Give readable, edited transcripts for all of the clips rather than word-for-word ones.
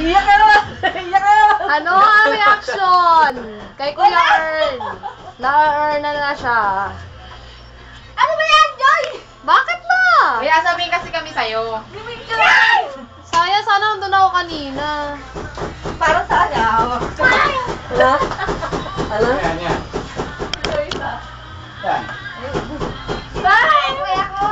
Iyak ka naman! Iyak ka naman! Ano ang reaction? Kay Kuya Earn. Na-earn na siya. Ano ba yan, Joy? Bakit ba? Kaya sabihin kasi kami sa'yo. Sayang, sana nandun ako kanina. Parang sana. Ano? Ano? Yan. Bye! Kuya ko!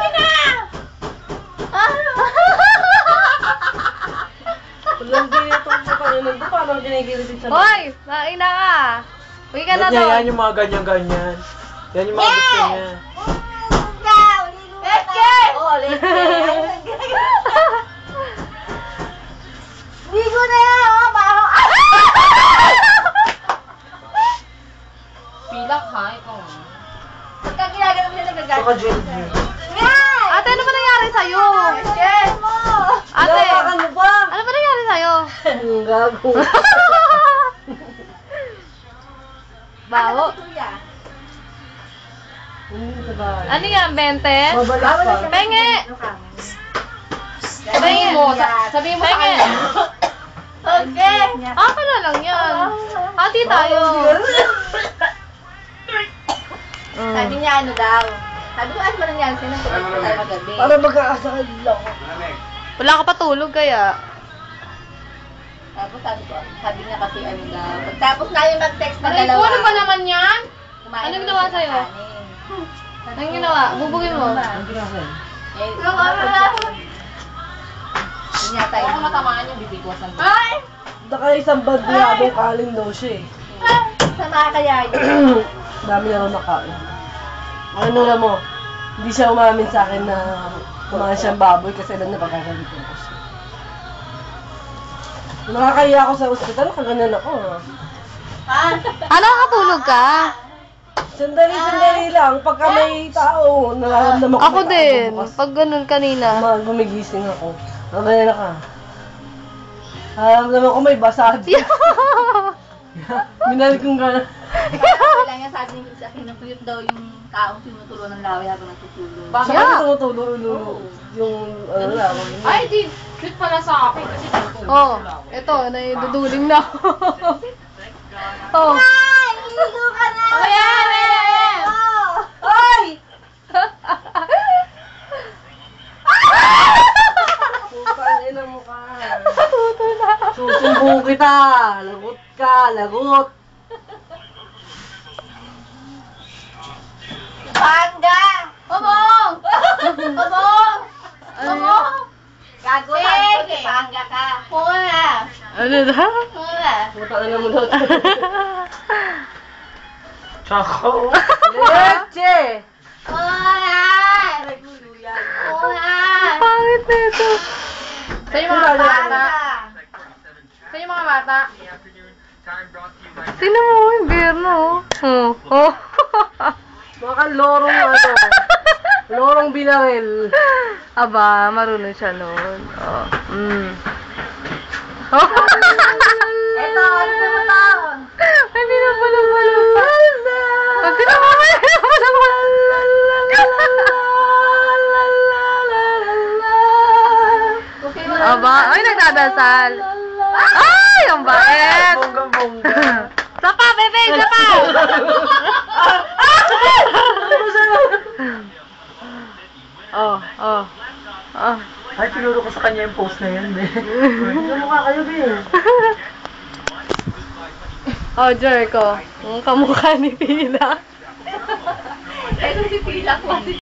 Walang ginito sa Panginoon. Paano ginigilitin siya? Hoy! Naina ka! Uwi ka na Ba't niya doon. yan yung mga ganyan-ganyan? Yan yung mga gusto niya. Ligo na yan, oh! Baho! Pilak ha, ikaw. Pagka ginagano mo siya nagagat. Saka Jill. Yan! Ate, ano ba nangyari sa'yo? Yes mo! Ate! Ano ba? Ano ba nangyari sa'yo? Ang gago. Baho. Kuya. Ano yan, 20? Babalik pa. Penge! Sabihin mo, sabihin mo sa Penge! kanya. Okay! Akin na lang yan. Hati tayo. Sabi niya ano daw. Sabi ko, ano ba nangyari sa'yo? Nagpapit pa tayo magabi. Para magkakasakal lang. Wala ka pa tulog kaya. Tapos sabi niya kasi ano daw. Pagtapos namin mag-text na Aray ko, dalawa. ano ba naman yan? kumain Anong kami ginawa ng sa'yo? kanin. Anong ginawa? Bubugin mo. Ang ginagawa. Eh, yun yata Baka yun. matamaan yung bibigwasan ko. Ay! Baka isang bandiyadong kaling daw siya eh. Sama kaya yun. Dami na rin nakain. Ano alam mo, hindi siya umamin sa akin na kumain siyang baboy kasi alam na pagkakalitin ko siya. Nakakaya ako sa ospital, kaganan ako. Ano, nakatulog ka? Sandali lang, pagka may tao, nararamdaman ko Ako may tao din. bukas. Pag ganun kanina. Gumigising ako. Ganyan ka. Nararamdaman ko may basag. Minal kong gano'n. Kailangan niya sabi niya sa akin, nakuyot daw yung taong tinutulo ng laway habang natutulog. Baka Yeah. tumutulo yung ano lang. Ay, di. Cute pala sa akin kasi Oh, eto, naiduduling na ako. Oh. Ay! Iligo ka na! Oh, yan! Oh! Ay! Putaan yun ang mukha. Tuto na. Susumbong kita. Lagot ka, lagot. Panga! Bobong! Bobong! Ano Bobong! Gago lang ko, panga ka. Muna! Ano na? Muna! Putaan na mo daw. Choco. Leche! Muna! Muna! Pangit na ito. Sa yung mga bata. Sa yung mga bata. Tingnan mo, yung biyerno. Oh. Oh. Baka lorong ano. Lorong binaril. Aba, marunong siya noon. Oh. Oh. Eto, ano mo to? Hindi na pala pala. Hindi na Okay mo Aba, ay nagdadasal. Ay, ang bait. Bongga-bongga. Sapa, bebe, sapa. Oh, oh. Oh. Ay, tinuro ko sa kanya yung post na yan, be. Hindi mo ka kayo, be. Oh, Jericho. Ang kamukha ni Pila. Eto si Pilak mo si